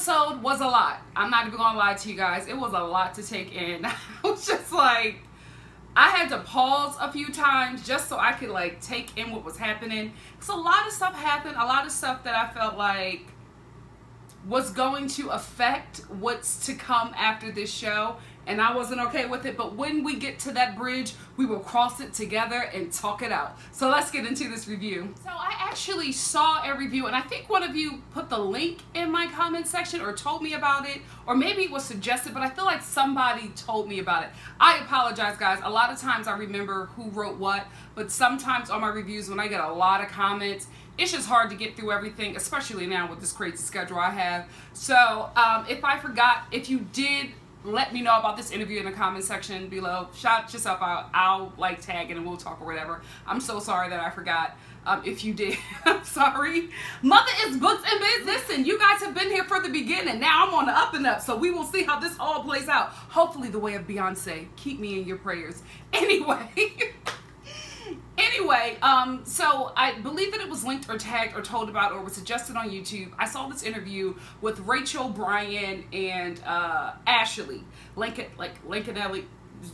episode was a lot. I'm not even gonna lie to you guys. It was a lot to take in. I was just like, I had to pause a few times just so I could like take in what was happening. Because a lot of stuff happened. A lot of stuff that I felt like was going to affect what's to come after this show, and I wasn't okay with it. But when we get to that bridge, we will cross it together and talk it out. So let's get into this review. So I actually saw a review, and I think one of you put the link in my comment section or told me about it, or maybe it was suggested, but I feel like somebody told me about it. I apologize, guys. A lot of times I remember who wrote what, but sometimes on my reviews when I get a lot of comments, it's just hard to get through everything, especially now with this crazy schedule I have. So if I forgot, if you did, let me know about this interview in the comment section below. Shout yourself out. I'll like tag it and we'll talk or whatever. I'm so sorry that I forgot. If you did, I'm sorry. Mother is books and biz. Listen, you guys have been here for the beginning. Now I'm on the up and up. So we will see how this all plays out. Hopefully the way of Beyonce. Keep me in your prayers. Anyway, so I believe that it was linked or tagged or told about or was suggested on YouTube. I saw this interview with Rachel, Bryan, and Ashley. Lincoln Ellie,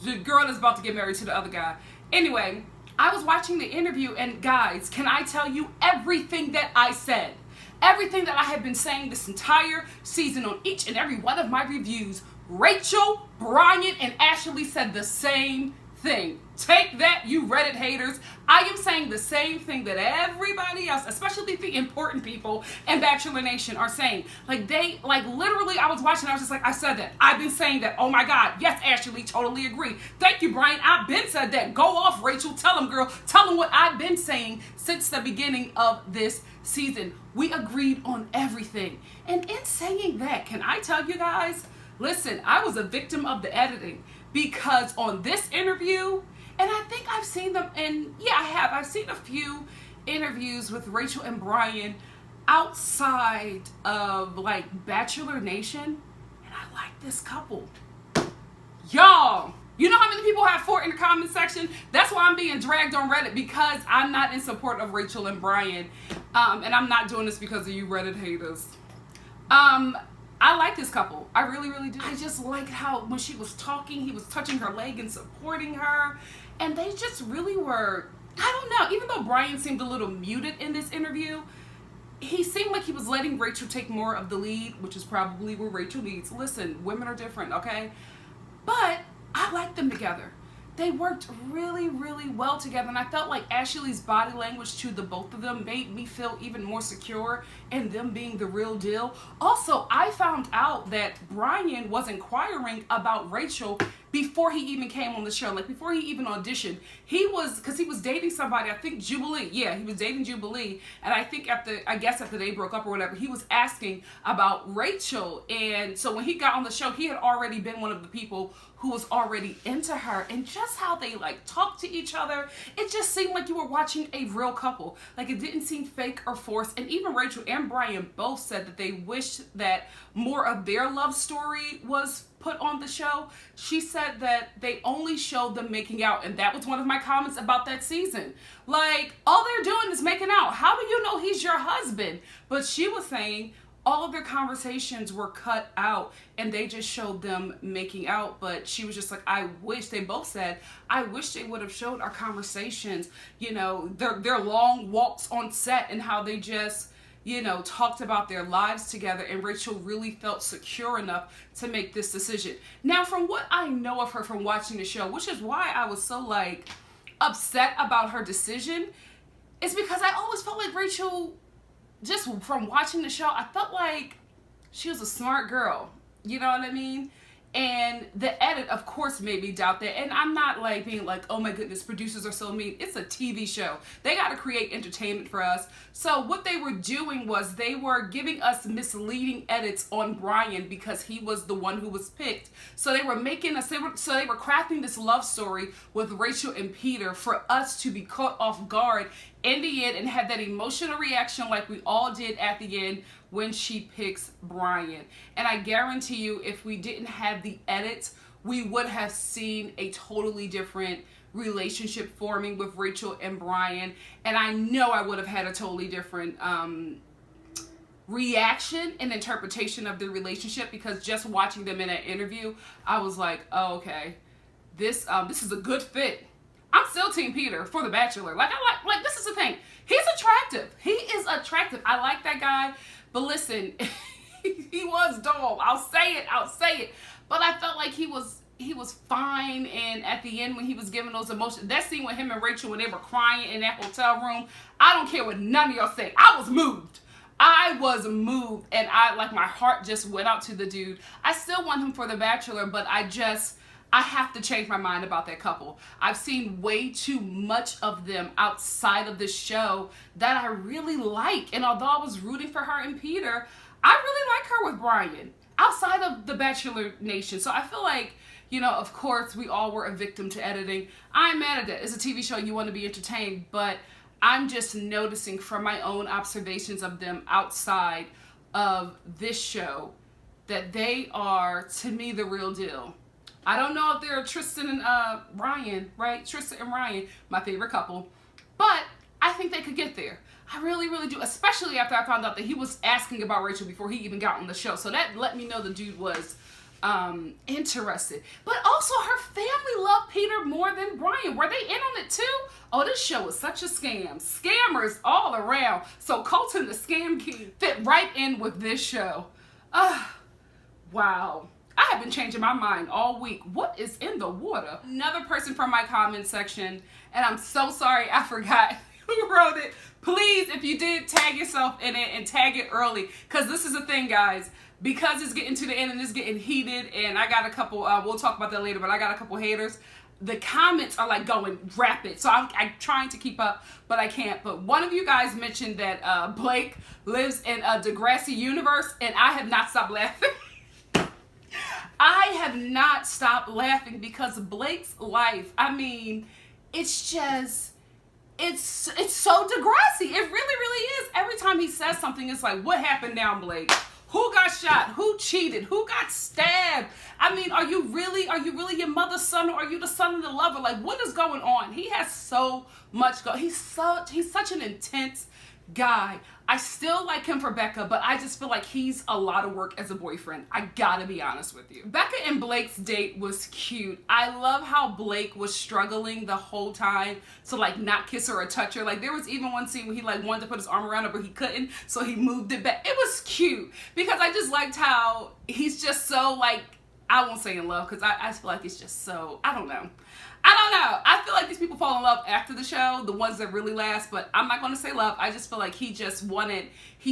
the girl that's about to get married to the other guy. Anyway, I was watching the interview, and guys, can I tell you everything that I said? Everything that I have been saying this entire season on each and every one of my reviews. Rachel, Bryan, and Ashley said the same thing. Take that, you Reddit haters. I am saying the same thing that everybody else, especially the important people in Bachelor Nation, are saying. Like literally, I was watching, I was just like, I said that. I've been saying that. Oh my God. Yes, Ashley, totally agree. Thank you, Bryan. I've been said that. Go off, Rachel. Tell them, girl. Tell them what I've been saying since the beginning of this season. We agreed on everything. And in saying that, can I tell you guys, listen, I was a victim of the editing, because on this interview, and I think I've seen them, and yeah, I have. I've seen a few interviews with Rachel and Bryan outside of like Bachelor Nation, and I like this couple. Y'all, you know how many people have fought in the comment section? That's why I'm being dragged on Reddit, because I'm not in support of Rachel and Bryan, and I'm not doing this because of you Reddit haters. I like this couple. I really, really do. I just liked how when she was talking, he was touching her leg and supporting her. And they just really were, I don't know, even though Bryan seemed a little muted in this interview, he seemed like he was letting Rachel take more of the lead, which is probably where Rachel needs. Listen, women are different, okay? But I like them together. They worked really, really well together, and I felt like Ashley's body language to the both of them made me feel even more secure in them being the real deal. Also, I found out that Bryan was inquiring about Rachel before he even came on the show, like before he even auditioned. He was, because he was dating somebody, I think Jubilee. Yeah, he was dating Jubilee, and I think after they broke up or whatever, he was asking about Rachel. And so when he got on the show, he had already been one of the people who was already into her, and just how they like talked to each other, it just seemed like you were watching a real couple. Like, it didn't seem fake or forced. And even Rachel and Bryan both said that they wished that more of their love story was put on the show. She said that they only showed them making out, and that was one of my comments about that season. Like, all they're doing is making out. How do you know he's your husband? But she was saying all of their conversations were cut out and they just showed them making out. But she was just like, I wish, they both said, I wish they would have showed our conversations, you know, their long walks on set, and how they just, you know, talked about their lives together, and Rachel really felt secure enough to make this decision. Now, from what I know of her from watching the show, which is why I was so like upset about her decision, is because I always felt like Rachel, just from watching the show, I felt like she was a smart girl. You know what I mean? And the edit, of course, made me doubt that. And I'm not like being like, oh my goodness, producers are so mean. It's a TV show. They got to create entertainment for us. So what they were doing was they were giving us misleading edits on Bryan because he was the one who was picked. So they were making us, they were crafting this love story with Rachel and Peter for us to be caught off guard in the end and have that emotional reaction like we all did at the end when she picks Bryan. And I guarantee you, if we didn't have the edits, we would have seen a totally different relationship forming with Rachel and Bryan. And I know I would have had a totally different reaction and interpretation of the relationship, because just watching them in an interview, I was like, oh, okay, this is a good fit. I'm still Team Peter for The Bachelor. Like, this is the thing. He's attractive. He is attractive. I like that guy. But listen, he was dull. I'll say it. But I felt like he was fine, and at the end when he was giving those emotions, that scene with him and Rachel when they were crying in that hotel room, I don't care what none of y'all say. I was moved, and my heart just went out to the dude. I still want him for The Bachelor, but I have to change my mind about that couple. I've seen way too much of them outside of this show that I really like. And although I was rooting for her and Peter, I really like her with Bryan outside of the Bachelor Nation. So I feel like, of course, we all were a victim to editing. I'm mad at that. It's a TV show. You want to be entertained. But I'm just noticing from my own observations of them outside of this show that they are, to me, the real deal. I don't know if they're Tristan and Ryan, right? Tristan and Ryan, my favorite couple. But I think they could get there. I really, really do. Especially after I found out that he was asking about Rachel before he even got on the show. So that let me know the dude was interested. But also her family loved Peter more than Bryan. Were they in on it too? Oh, this show is such a scam. Scammers all around. So Colton, the scam king, fit right in with this show. Wow. I have been changing my mind all week. What is in the water? Another person from my comment section, and I'm so sorry I forgot who wrote it. Please, if you did, tag yourself in it and tag it early. Because this is the thing, guys. Because it's getting to the end and it's getting heated, and I got a couple, we'll talk about that later, but I got a couple haters. The comments are like going rapid. So I'm trying to keep up, but I can't. But one of you guys mentioned that Blake lives in a Degrassi universe, and I have not stopped laughing. I have not stopped laughing because Blake's life, I mean, it's just, it's so Degrassi. It really, really is. Every time he says something, it's like, what happened now, Blake? Who got shot? Who cheated? Who got stabbed? I mean, are you really your mother's son, or are you the son of the lover? Like, what is going on? He has so much he's such an intense guy. I still like him for Becca, but I just feel like he's a lot of work as a boyfriend. I gotta be honest with you. Becca and Blake's date was cute. I love how Blake was struggling the whole time to like not kiss her or touch her. Like there was even one scene where he like wanted to put his arm around her, but he couldn't, so he moved it back. It was cute because I just liked how he's just so like, I won't say in love because I feel like it's just so, I don't know. I feel like these people fall in love after the show, the ones that really last, but I'm not going to say love. I just feel like he's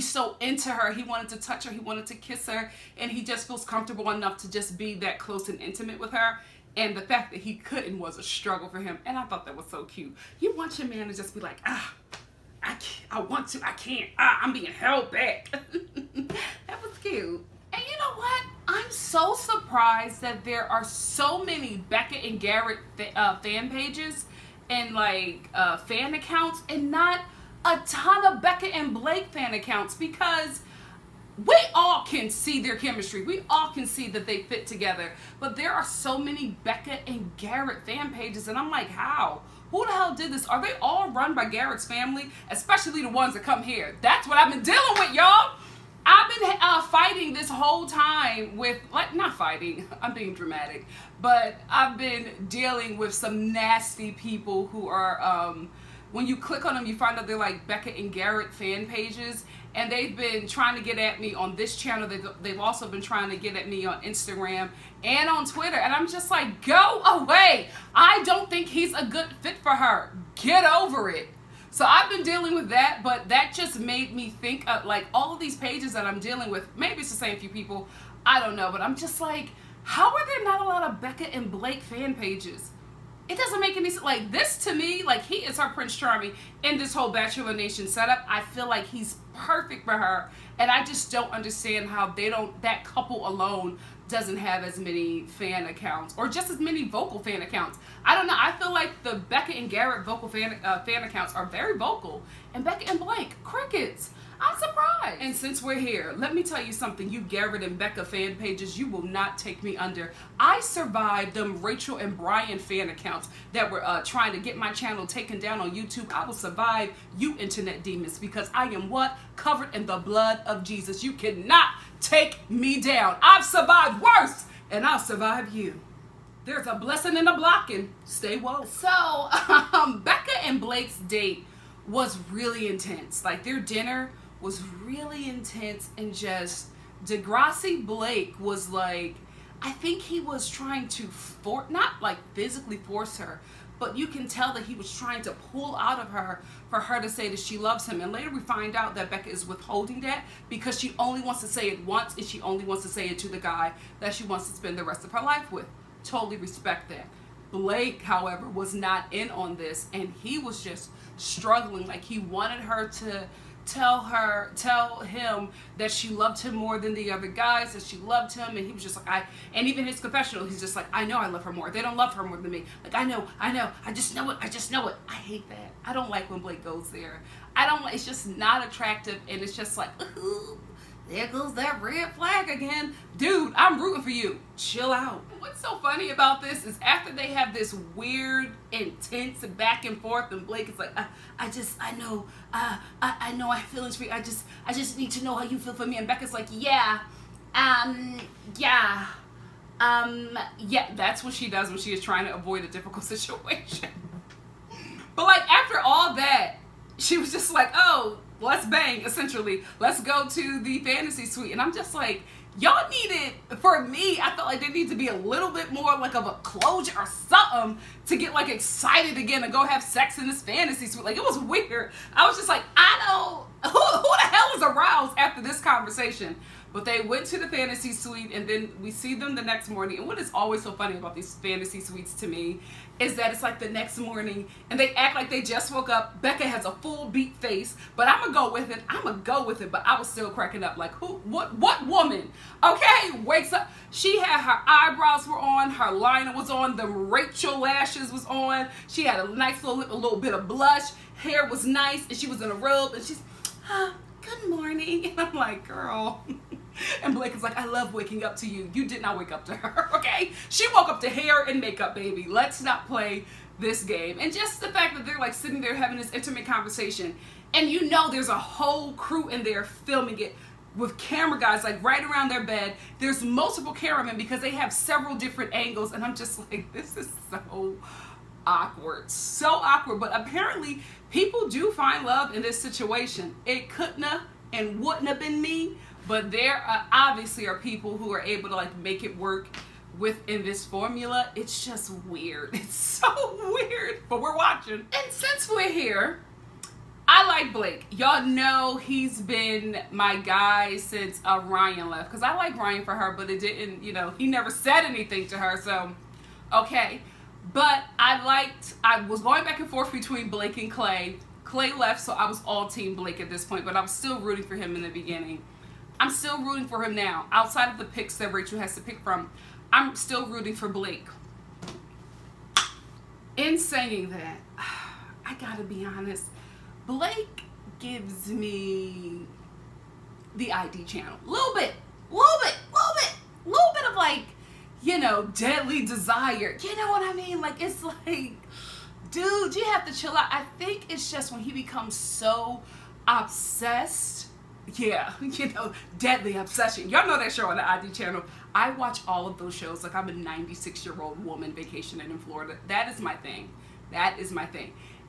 so into her. He wanted to touch her. He wanted to kiss her. And he just feels comfortable enough to just be that close and intimate with her. And the fact that he couldn't was a struggle for him. And I thought that was so cute. You want your man to just be like, I want to, I can't. I'm being held back. That was cute. And you know what? I'm so surprised that there are so many Becca and Garrett fan pages and like fan accounts, and not a ton of Becca and Blake fan accounts, because we all can see their chemistry. We all can see that they fit together. But there are so many Becca and Garrett fan pages, and I'm like, how? Who the hell did this? Are they all run by Garrett's family? Especially the ones that come here. That's what I've been dealing with, y'all. I've been fighting this whole time with, like, not fighting, I'm being dramatic, but I've been dealing with some nasty people who are, when you click on them, you find out they're like Becca and Garrett fan pages, and they've been trying to get at me on this channel. They've also been trying to get at me on Instagram and on Twitter, and I'm just like, go away. I don't think he's a good fit for her. Get over it. So I've been dealing with that, but that just made me think of like all of these pages that I'm dealing with. Maybe it's the same few people. I don't know, but I'm just like, how are there not a lot of Becca and Blake fan pages? It doesn't make any sense. Like this to me, like he is her Prince Charming in this whole Bachelor Nation setup. I feel like he's perfect for her, and I just don't understand how that couple alone doesn't have as many fan accounts, or just as many vocal fan accounts. I don't know. I feel like the Becca and Garrett vocal fan accounts are very vocal, and Becca and Blake, crickets. I'm surprised. And since we're here, let me tell you something, you Garrett and Becca fan pages, you will not take me under. I survived them Rachel and Bryan fan accounts that were trying to get my channel taken down on YouTube. I will survive you internet demons because I am what? Covered in the blood of Jesus. You cannot take me down. I've survived worse, and I'll survive you. There's a blessing in the blocking. Stay woke. So, Becca and Blake's date was really intense. Like, their dinner was really intense, and just Degrassi Blake was like, I think he was trying to not like physically force her, but you can tell that he was trying to pull out of her for her to say that she loves him. And later we find out that Becca is withholding that because she only wants to say it once, and she only wants to say it to the guy that she wants to spend the rest of her life with. Totally respect that. Blake, however, was not in on this, and he was just struggling. Like, he wanted her to tell him that she loved him more than the other guys, that she loved him, and he was just like, and even his confessional, he's just like, I know I love her more. They don't love her more than me. Like, I know, I just know it. I hate that. I don't like when Blake goes there. It's just not attractive, and it's just like, ooh, there goes that red flag again. Dude, I'm rooting for you. Chill out. What's so funny about this is after they have this weird, intense back and forth, and Blake is like, I know I have feelings for you. I just need to know how you feel for me. And Becca's like, yeah, that's what she does when she is trying to avoid a difficult situation. But like, after all that, she was just like, oh, let's bang, essentially. Let's go to the fantasy suite. And I'm just like, y'all needed, for me, I felt like there needed to be a little bit more like of a closure or something to get like excited again and go have sex in this fantasy suite. Like, it was weird. I was just like, who the hell is aroused after this conversation? But they went to the fantasy suite, and then we see them the next morning. And what is always so funny about these fantasy suites to me is that it's like the next morning, and they act like they just woke up. Becca has a full beat face, but I'm gonna go with it. But I was still cracking up. Like, what woman, okay, wakes up? She had her eyebrows were on, her liner was on, the Rachel lashes was on. She had a nice little lip, a little bit of blush. Hair was nice, and she was in a robe, and she's, good morning. And I'm like, girl. And Blake is like, I love waking up to you. You did not wake up to her, okay? She woke up to hair and makeup, baby. Let's not play this game. And just the fact that they're like sitting there having this intimate conversation, and you know there's a whole crew in there filming it with camera guys like right around their bed. There's multiple cameramen because they have several different angles, and I'm just like, this is so awkward. So awkward. But apparently people do find love in this situation. It couldn't have and wouldn't have been me, but there obviously are people who are able to like make it work within this formula. It's just weird. It's so weird, but we're watching. And since we're here, I like Blake. Y'all know he's been my guy since Ryan left, because I like Ryan for her, but it didn't, he never said anything to her, so okay. But I was going back and forth between Blake and Clay. Clay left, so I was all team Blake at this point, but I was still rooting for him in the beginning. I'm still rooting for him now. Outside of the picks that Rachel has to pick from, I'm still rooting for Blake. In saying that, I gotta be honest, Blake gives me the ID channel. Little bit of like, deadly desire. You know what I mean? Like, it's like, dude, you have to chill out. I think it's just when he becomes so obsessed. Yeah, deadly obsession. Y'all know that show on the ID channel. I watch all of those shows like I'm a 96-year-old woman vacationing in Florida. That is my thing.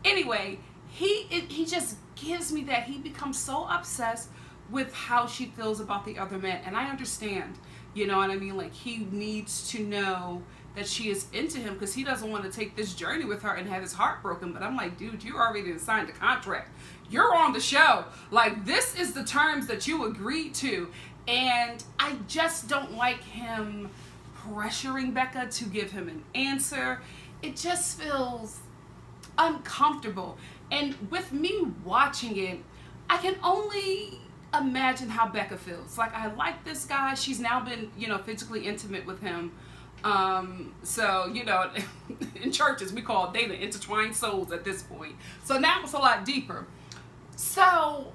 Anyway, he just gives me that. He becomes so obsessed with how she feels about the other man. And I understand, you know what I mean? Like, he needs to know that she is into him because he doesn't want to take this journey with her and have his heart broken. But I'm like, dude, you already signed a contract. You're on the show. Like, this is the terms that you agreed to. And I just don't like him pressuring Becca to give him an answer. It just feels uncomfortable. And with me watching it, I can only imagine how Becca feels. Like, I like this guy. She's now been, physically intimate with him. So, in churches, we call dating intertwined souls at this point. So now it's a lot deeper. So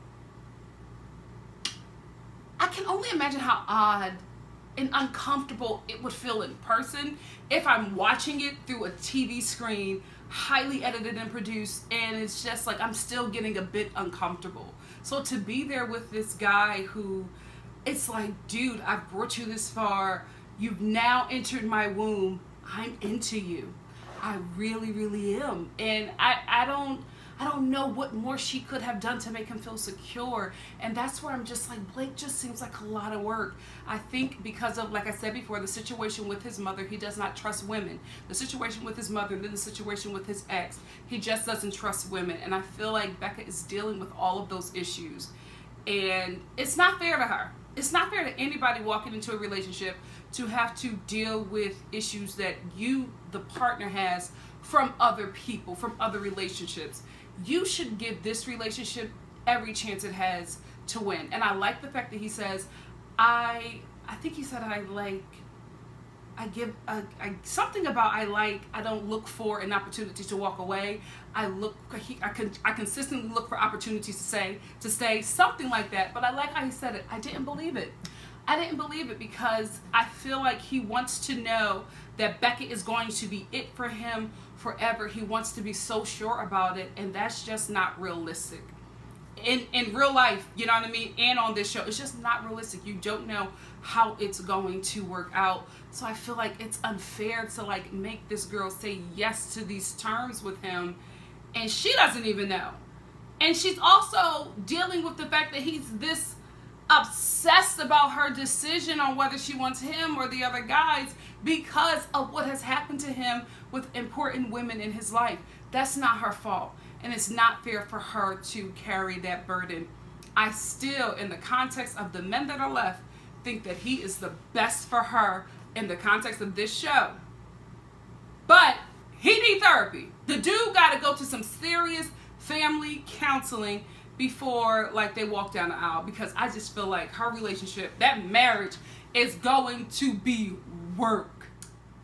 I can only imagine how odd and uncomfortable it would feel in person if I'm watching it through a TV screen, highly edited and produced, and it's just like I'm still getting a bit uncomfortable. So to be there with this guy who, it's like, dude, I've brought you this far. You've now entered my womb. I'm into you. I really, really am. And I don't know what more she could have done to make him feel secure. And that's where I'm just like, Blake just seems like a lot of work. I think because of, like I said before, the situation with his mother, he does not trust women. The situation with his mother, and then the situation with his ex, he just doesn't trust women. And I feel like Becca is dealing with all of those issues. And it's not fair to her. It's not fair to anybody walking into a relationship to have to deal with issues that you, the partner, has from other people, from other relationships. You should give this relationship every chance it has to win. And I like the fact that he says, I think he said, I don't look for an opportunity to walk away. I consistently look for opportunities to stay, something like that. But I like how he said it. I didn't believe it. I didn't believe it because I feel like he wants to know that Becca is going to be it for him forever. He wants to be so sure about it, and that's just not realistic. In real life, you know what I mean? And on this show, it's just not realistic. You don't know how it's going to work out. So I feel like it's unfair to like make this girl say yes to these terms with him, and she doesn't even know. And she's also dealing with the fact that he's this obsessed about her decision on whether she wants him or the other guys because of what has happened to him with important women in his life. That's not her fault, and it's not fair for her to carry that burden. I still, in the context of the men that are left, think that he is the best for her in the context of this show. But he needs therapy. The dude got to go to some serious family counseling before like they walk down the aisle, because I just feel like her relationship, that marriage, is going to be work.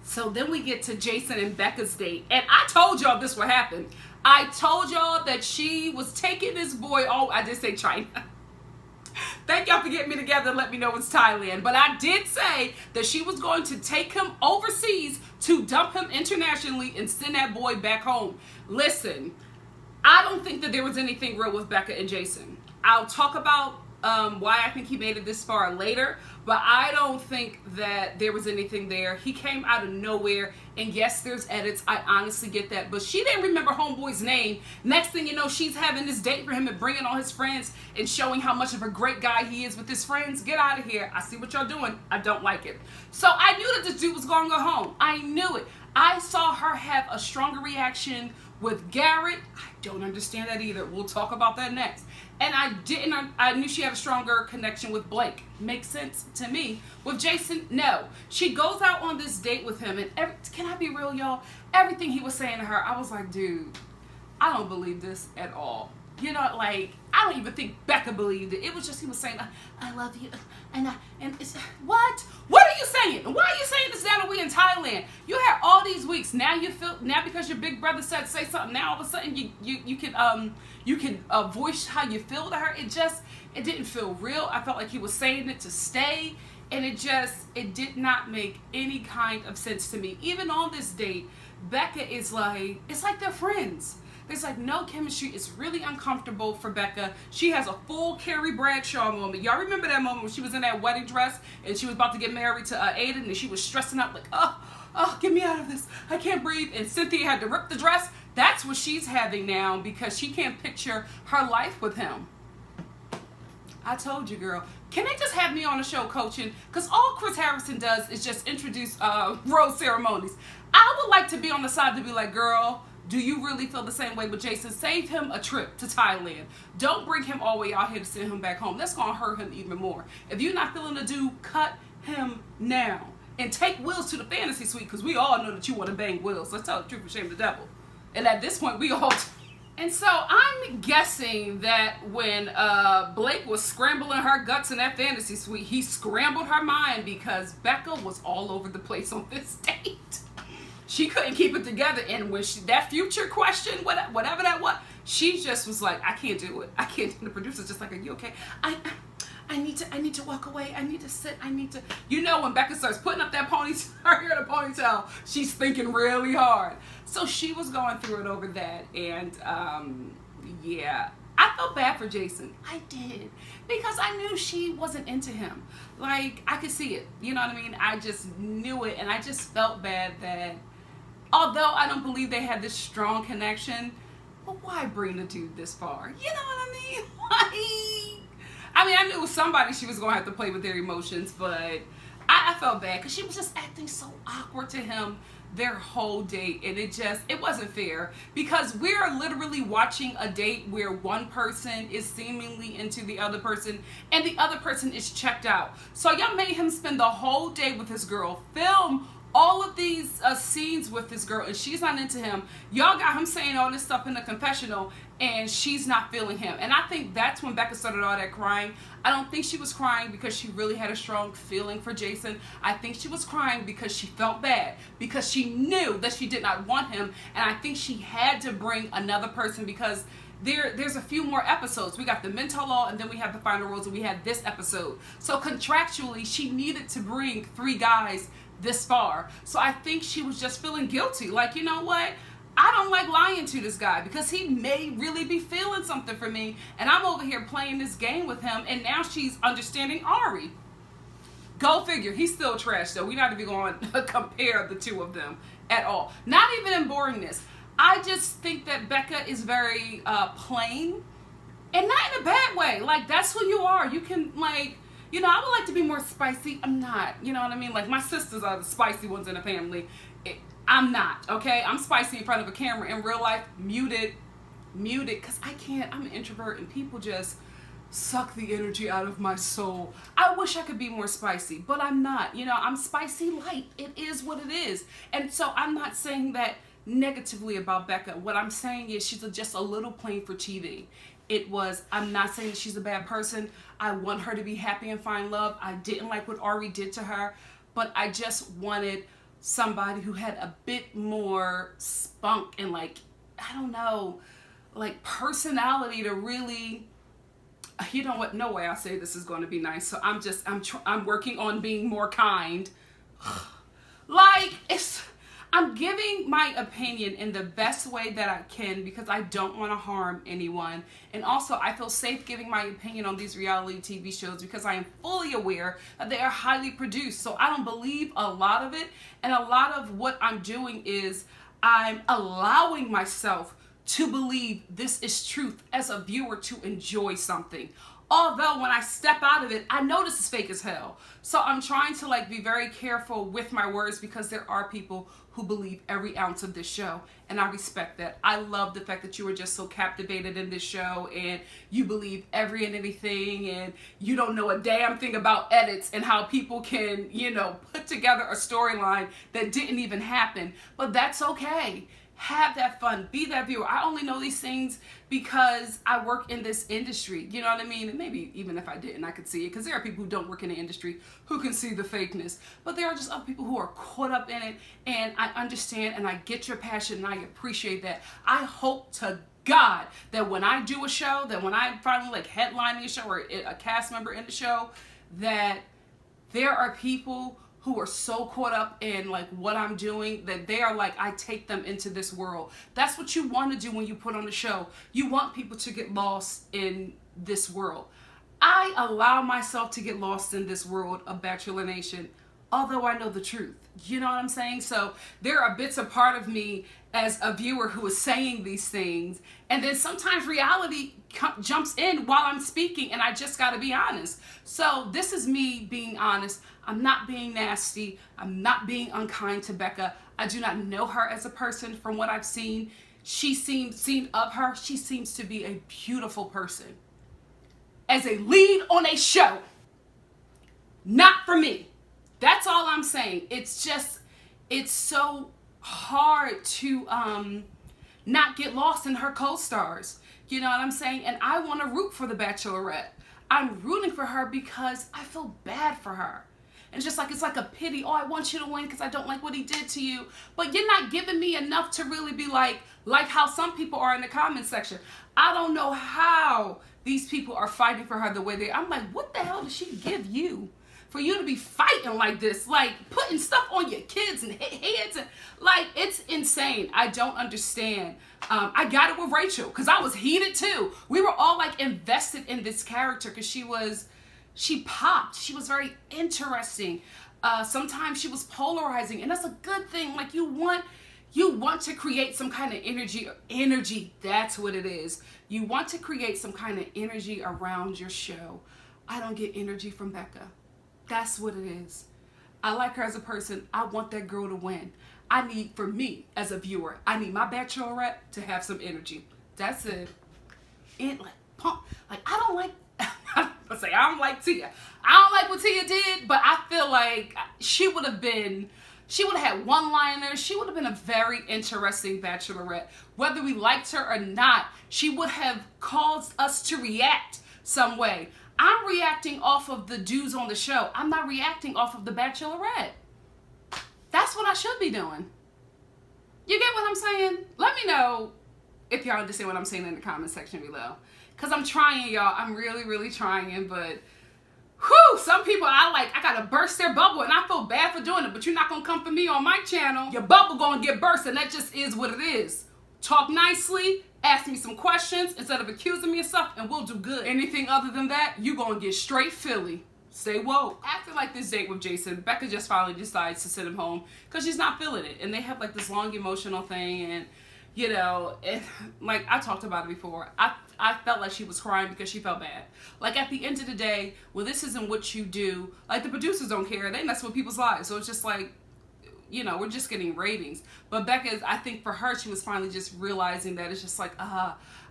So then we get to Jason and Becca's date, and I told y'all this would happen. I told y'all that she was taking this boy, I did say China. Thank y'all for getting me together and let me know it's Thailand. But I did say that she was going to take him overseas to dump him internationally and send that boy back home. Listen, I don't think that there was anything real with Becca and Jason. I'll talk about why I think he made it this far later, but I don't think that there was anything there. He came out of nowhere, and yes, there's edits. I honestly get that, but she didn't remember homeboy's name. Next thing you know, she's having this date for him and bringing all his friends and showing how much of a great guy he is with his friends. Get out of here. I see what y'all doing. I don't like it. So I knew that this dude was going to go home. I knew it. I saw her have a stronger reaction with Garrett. I don't understand that either. We'll talk about that next. And I knew she had a stronger connection with Blake. Makes sense to me. With Jason, no. She goes out on this date with him, and can I be real, y'all? Everything he was saying to her, I was like, dude, I don't believe this at all. You know, like, I don't even think Becca believed it. It was just, he was saying, I love you, and it's, what? What are you saying? Why are you saying this now that we in Thailand? You had all these weeks. Now because your big brother said say something, now all of a sudden you can voice how you feel to her. It didn't feel real. I felt like he was saying it to stay, and it did not make any kind of sense to me. Even on this date, Becca is like, it's like they're friends. There's like no chemistry. It's really uncomfortable for Becca. She has a full Carrie Bradshaw moment. Y'all remember that moment when she was in that wedding dress and she was about to get married to Aiden, and she was stressing out like, oh, get me out of this. I can't breathe. And Cynthia had to rip the dress. That's what she's having now because she can't picture her life with him. I told you, girl. Can they just have me on the show coaching? Because all Chris Harrison does is just introduce rose ceremonies. I would like to be on the side to be like, girl, do you really feel the same way with Jason? Save him a trip to Thailand. Don't bring him all the way out here to send him back home. That's going to hurt him even more. If you're not feeling the dude, cut him now. And take Wills to the fantasy suite, because we all know that you want to bang Wills. Let's tell the truth and shame the devil. And at this point, we all... And so I'm guessing that when Blake was scrambling her guts in that fantasy suite, he scrambled her mind because Becca was all over the place on this date. She couldn't keep it together, and when that future question, whatever that was, she just was like, I can't do it. I can't. The producer's just like, are you okay? I need to walk away. I need to sit. I need to, when Becca starts putting up that ponytail, her hair in a ponytail, she's thinking really hard. So she was going through it over that. And yeah, I felt bad for Jason. I did. Because I knew she wasn't into him. Like, I could see it. You know what I mean? I just knew it. And I just felt bad that, although I don't believe they had this strong connection, but why bring the dude this far? You know what I mean? I mean, I knew somebody she was going to have to play with their emotions, but I felt bad because she was just acting so awkward to him their whole date, and it wasn't fair, because we're literally watching a date where one person is seemingly into the other person and the other person is checked out. So y'all made him spend the whole day with his girl, film all of these scenes with this girl, and she's not into him. Y'all got him saying all this stuff in the confessional, and she's not feeling him. And I think that's when Becca started all that crying. I don't think she was crying because she really had a strong feeling for Jason. I think she was crying because she felt bad, because she knew that she did not want him, and I think she had to bring another person, because there's a few more episodes. We got the mental law, and then we have the final rules, and we had this episode. So contractually, she needed to bring 3 guys this far. So I think she was just feeling guilty. Like, you know what? I don't like lying to this guy, because he may really be feeling something for me, and I'm over here playing this game with him, and now she's understanding Ari. Go figure. He's still trash, though. We're not even going to compare the two of them at all. Not even in boringness. I just think that Becca is very plain, and not in a bad way. Like, that's who you are. You can, like, I would like to be more spicy. I'm not. You know what I mean? Like, my sisters are the spicy ones in the family. I'm not, okay? I'm spicy in front of a camera. In real life, muted, because I can't. I'm an introvert, and people just suck the energy out of my soul. I wish I could be more spicy, but I'm not. I'm spicy light. It is what it is. And so I'm not saying that negatively about Becca. What I'm saying is she's just a little plain for TV. I'm not saying that she's a bad person. I want her to be happy and find love. I didn't like what Ari did to her, but I just wanted somebody who had a bit more spunk and, like, I don't know, like, personality to really, you know what, no way I say this is going to be nice. So I'm working on being more kind. Like, I'm giving my opinion in the best way that I can, because I don't want to harm anyone. And also, I feel safe giving my opinion on these reality TV shows because I am fully aware that they are highly produced. So I don't believe a lot of it. And a lot of what I'm doing is I'm allowing myself to believe this is truth as a viewer, to enjoy something. Although when I step out of it, I know this is fake as hell. So I'm trying to, like, be very careful with my words, because there are people who believe every ounce of this show, and I respect that. I love the fact that you were just so captivated in this show, and you believe every and anything, and you don't know a damn thing about edits and how people can, put together a storyline that didn't even happen. But that's okay. Have that fun. Be that viewer. I only know these things because I work in this industry. You know what I mean? And maybe even if I didn't, I could see it, because there are people who don't work in the industry who can see the fakeness. But there are just other people who are caught up in it, and I understand and I get your passion, and I appreciate that. I hope to God that when I do a show, that when I finally, like, headlining a show or a cast member in the show, that there are people who are so caught up in, like, what I'm doing, that they are like, I take them into this world. That's what you want to do when you put on a show. You want people to get lost in this world. I allow myself to get lost in this world of Bachelor Nation, although I know the truth. You know what I'm saying? So there are bits of part of me as a viewer who is saying these things, and then sometimes reality jumps in while I'm speaking, and I just got to be honest. So this is me being honest. I'm not being nasty. I'm not being unkind to Becca. I do not know her as a person. From what I've seen, she seems to be a beautiful person. As a lead on a show, not for me. That's all I'm saying. It's so hard to not get lost in her co-stars. You know what I'm saying? And I want to root for the Bachelorette. I'm rooting for her because I feel bad for her. And it's like a pity. Oh, I want you to win because I don't like what he did to you. But you're not giving me enough to really be like how some people are in the comment section. I don't know how these people are fighting for her the way they. I'm like, what the hell did she give you for you to be fighting like this? Like putting stuff on your kids and heads and like it's insane. I don't understand. I got it with Rachel because I was heated too. We were all like invested in this character because she popped. She was very interesting. Sometimes she was polarizing, and that's a good thing. Like you want to create some kind of energy. That's what it is. You want to create some kind of energy around your show. I don't get energy from Becca. That's what it is. I like her as a person. I want that girl to win. For me as a viewer, I need my Bachelorette to have some energy. That's it. I don't like I don't like Tia. I don't like what Tia did, but I feel like she would have had one-liners. She would have been a very interesting Bachelorette. Whether we liked her or not, she would have caused us to react some way. I'm reacting off of the dudes on the show. I'm not reacting off of the Bachelorette. That's what I should be doing. You get what I'm saying? Let me know if y'all understand what I'm saying in the comment section below. Because I'm trying, y'all. I'm really, really trying. But, whew, some people I got to burst their bubble. And I feel bad for doing it. But you're not going to come for me on my channel. Your bubble going to get burst. And that just is what it is. Talk nicely. Ask me some questions instead of accusing me of stuff. And we'll do good. Anything other than that, you're going to get straight Philly. Stay woke. After like this date with Jason, Becca just finally decides to send him home because she's not feeling it. And they have like this long emotional thing. And, you know, like I talked about it before. I felt like she was crying because she felt bad. Like at the end of the day, well, this isn't what you do. Like the producers don't care. They mess with people's lives. So it's just like, you know, we're just getting ratings. But Becca, I think for her, she was finally just realizing that it's just like,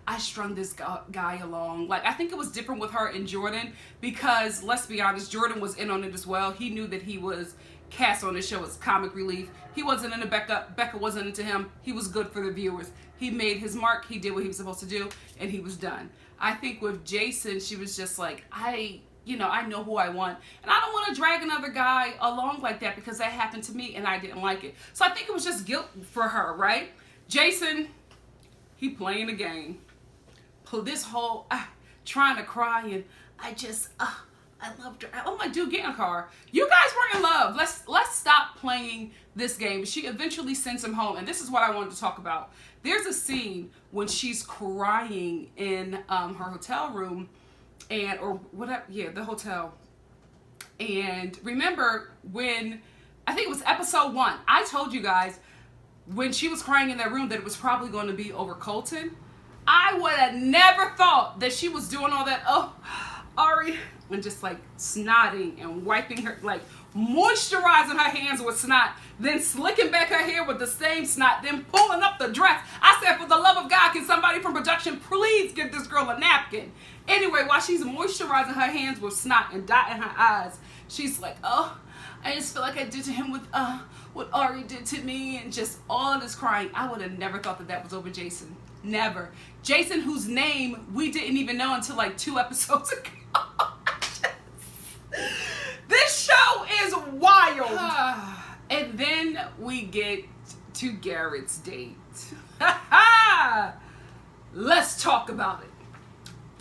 I strung this guy along. Like, I think it was different with her and Jordan because, let's be honest, Jordan was in on it as well. He knew that he was cast on the show as comic relief. He wasn't into Becca. Becca wasn't into him. He was good for the viewers. He made his mark. He did what he was supposed to do, and he was done. I think with Jason, she was just like, I know who I want. And I don't want to drag another guy along like that because that happened to me, and I didn't like it. So I think it was just guilt for her, right? Jason, he playing the game. This whole trying to cry and I loved her. Oh my dude, get in a car. You guys were in love. Let's stop playing this game. She eventually sends him home, and this is what I wanted to talk about. There's a scene when she's crying in her hotel room, the hotel. And remember when I think it was episode 1, I told you guys when she was crying in that room that it was probably going to be over Colton. I would have never thought that she was doing all that, Ari, and just like snotting and wiping her, like moisturizing her hands with snot, then slicking back her hair with the same snot, then pulling up the dress. I said, for the love of God, can somebody from production please give this girl a napkin? Anyway, while she's moisturizing her hands with snot and dotting her eyes, she's like, I just feel like I did to him with what Ari did to me, and just all of this crying. I would have never thought that was over Jason. Never. Jason, whose name we didn't even know until like 2 episodes ago. This show is wild. And then we get to Garrett's date. Let's talk about it.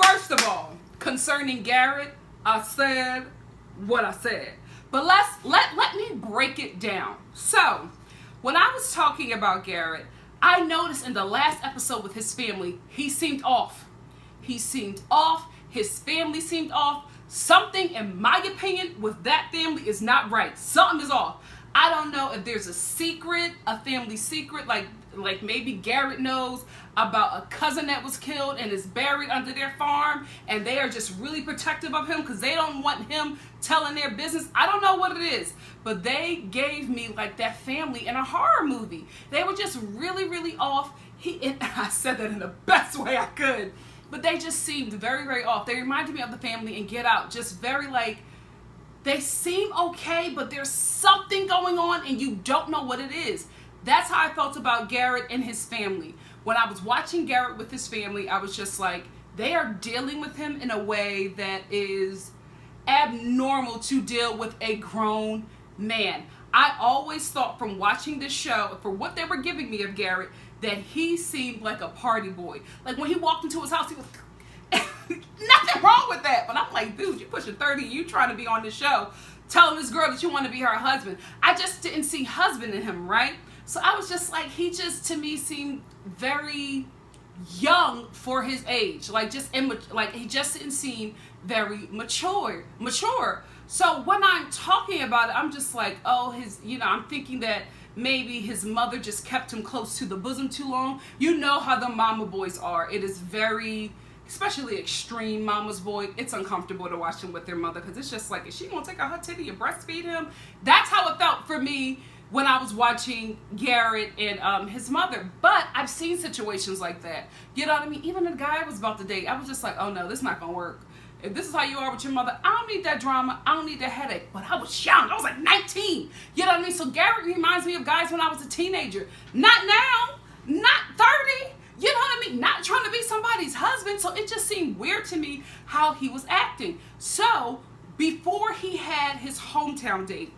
First of all, concerning Garrett, I said what I said. But let me break it down. So, when I was talking about Garrett, I noticed in the last episode with his family, he seemed off. He seemed off. His family seemed off. Something, in my opinion, with that family is not right. Something is off. I don't know if there's a secret, a family secret, like maybe Garrett knows about a cousin that was killed and is buried under their farm, and they are just really protective of him because they don't want him telling their business. I don't know what it is, but they gave me like that family in a horror movie. They were just really, really off. I said that in the best way I could, but they just seemed very, very off. They reminded me of the family in Get Out, just very like, they seem okay, but there's something going on and you don't know what it is. That's how I felt about Garrett and his family. When I was watching Garrett with his family, I was just like, they are dealing with him in a way that is abnormal to deal with a grown man. I always thought from watching this show, for what they were giving me of Garrett, that he seemed like a party boy. Like when he walked into his house, he was nothing wrong with that. But I'm like, dude, you pushing 30, you trying to be on this show, telling this girl that you want to be her husband. I just didn't see husband in him, right? So I was just like, he just to me seemed very young for his age, like he just didn't seem very mature. So when I'm talking about it, I'm just like, oh, I'm thinking that maybe his mother just kept him close to the bosom too long. You know how the mama boys are. It is very, especially extreme mama's boy. It's uncomfortable to watch them with their mother because it's just like, is she gonna take out her titty and breastfeed him? That's how it felt for me when I was watching Garrett and his mother. But I've seen situations like that. You know what I mean? Even the guy I was about to date, I was just like, oh no, this is not gonna work. If this is how you are with your mother, I don't need that drama. I don't need that headache. But I was young. I was like 19. You know what I mean? So Garrett reminds me of guys when I was a teenager. Not now. Not 30. You know what I mean? Not trying to be somebody's husband. So it just seemed weird to me how he was acting. So before he had his hometown date,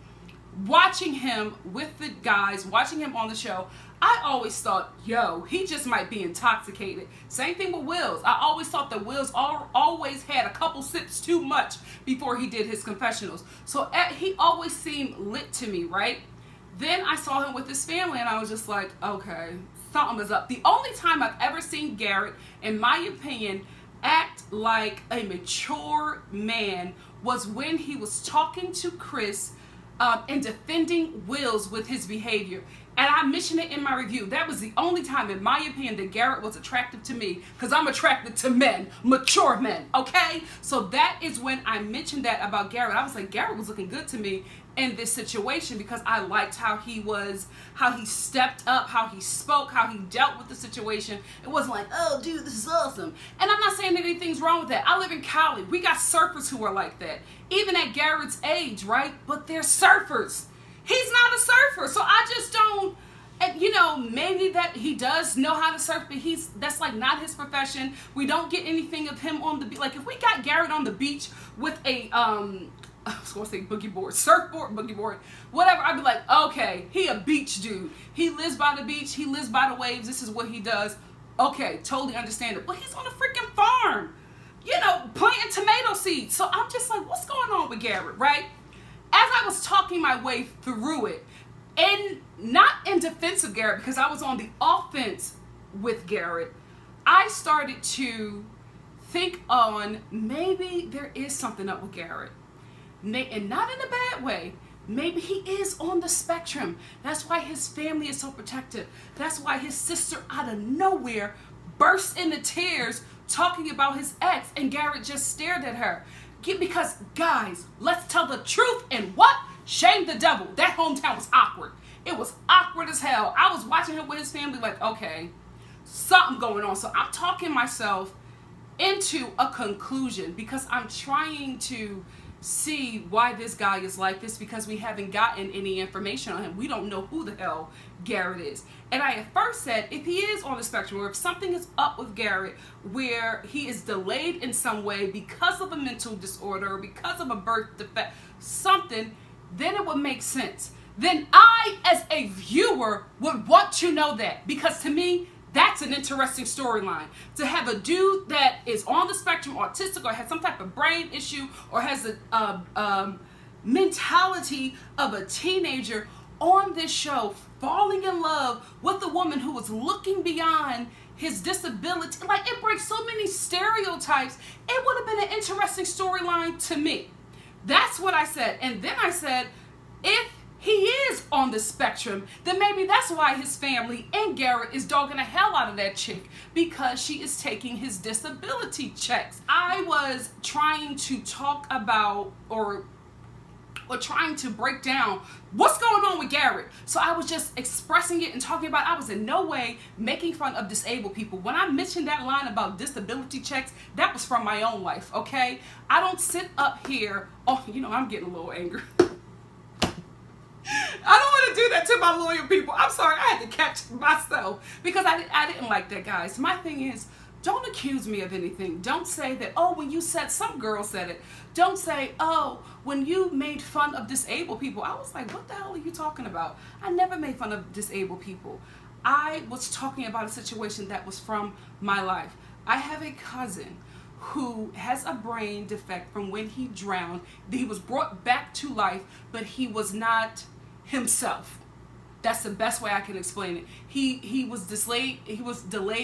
watching him with the guys, watching him on the show, I always thought, yo, he just might be intoxicated. Same thing with Wills. I always thought that Wills always had a couple sips too much before he did his confessionals. So he always seemed lit to me, right? Then I saw him with his family and I was just like, okay, something is up. The only time I've ever seen Garrett, in my opinion, act like a mature man was when he was talking to Chris and defending Wills with his behavior. And I mentioned it in my review. That was the only time, in my opinion, that Garrett was attractive to me, because I'm attracted to men, mature men, okay? So that is when I mentioned that about Garrett. I was like, Garrett was looking good to me in this situation because I liked how he stepped up, how he spoke, how he dealt with the situation. It wasn't like, oh, dude, this is awesome. And I'm not saying that anything's wrong with that. I live in Cali. We got surfers who are like that, even at Garrett's age, right? But they're surfers. He's not a surfer, so I just don't, and maybe that he does know how to surf, but that's like not his profession. We don't get anything of him on the beach. Like if we got Garrett on the beach with a, I was going to say boogie board, surfboard, boogie board, whatever, I'd be like, okay, he a beach dude. He lives by the beach, he lives by the waves, this is what he does. Okay, totally understand it. But he's on a freaking farm, planting tomato seeds. So I'm just like, what's going on with Garrett, right? As I was talking my way through it, and not in defense of Garrett, because I was on the offense with Garrett, I started to think on maybe there is something up with Garrett. And not in a bad way. Maybe he is on the spectrum. That's why his family is so protective. That's why his sister out of nowhere burst into tears talking about his ex, and Garrett just stared at her. Because, guys, let's tell the truth and what? Shame the devil. That hometown was awkward. It was awkward as hell. I was watching him with his family like, okay, something going on. So I'm talking myself into a conclusion because I'm trying to see why this guy is like this, because we haven't gotten any information on him. We don't know who the hell Garrett is. And I at first said, if he is on the spectrum, or if something is up with Garrett where he is delayed in some way because of a mental disorder or because of a birth defect, something, then it would make sense. Then I, as a viewer, would want to know that, because to me, that's an interesting storyline. To have a dude that is on the spectrum, autistic, or has some type of brain issue, or has a mentality of a teenager on this show, falling in love with a woman who was looking beyond his disability. Like, it breaks so many stereotypes. It would have been an interesting storyline to me. That's what I said. And then I said, if he is on the spectrum, then maybe that's why his family and Garrett is dogging the hell out of that chick, because she is taking his disability checks. I was trying to talk about or trying to break down what's going on with Garrett. So I was just expressing it and talking about it. I was in no way making fun of disabled people. When I mentioned that line about disability checks, that was from my own life, okay? I don't sit up here, I'm getting a little angry. I don't want to do that to my loyal people. I'm sorry, I had to catch myself because I didn't like that, guys. My thing is, don't accuse me of anything. Don't say that, oh, when you said, some girl said it. Don't say, oh, when you made fun of disabled people. I was like, what the hell are you talking about? I never made fun of disabled people. I was talking about a situation that was from my life. I have a cousin who has a brain defect from when he drowned. He was brought back to life, but he was not himself. That's the best way I can explain it. He was delayed,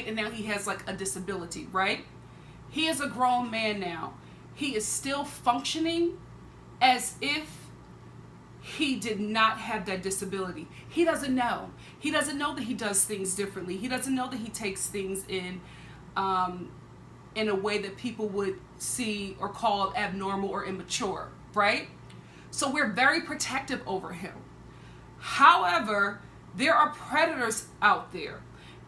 and now he has like a disability, right? He is a grown man now. He is still functioning as if he did not have that disability. He doesn't know. He doesn't know that he does things differently. He doesn't know that he takes things in a way that people would see or call abnormal or immature, right? So we're very protective over him. However, there are predators out there,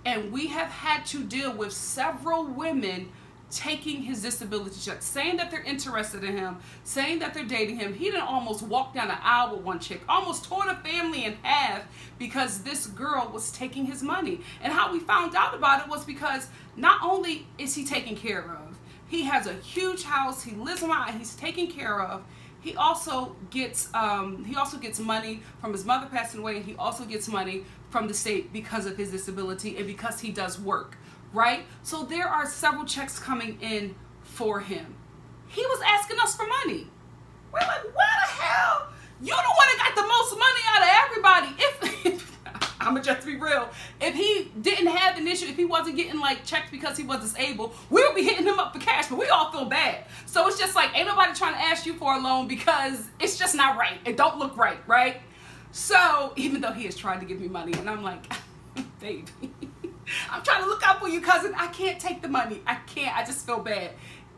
and we have had to deal with several women taking his disability check, saying that they're interested in him, saying that they're dating him. He done almost walked down the aisle with one chick, almost tore the family in half because this girl was taking his money. And how we found out about it was because not only is he taken care of, he has a huge house, he lives on my, he's taken care of. He also gets money from his mother passing away, and he also gets money from the state because of his disability and because he does work, right? So there are several checks coming in for him. He was asking us for money. We're like, what the hell? You're the one that got the most money out of everybody. If I'm gonna just be real, if he didn't have an issue, if he wasn't getting like checks because he was disabled, we would be hitting him up for cash, but we all feel bad. So it's just like, ain't nobody trying to ask you for a loan because it's just not right. It don't look right, right? So even though he has tried to give me money, and I'm like, baby, I'm trying to look out for you, cousin. I can't take the money. I can't. I just feel bad.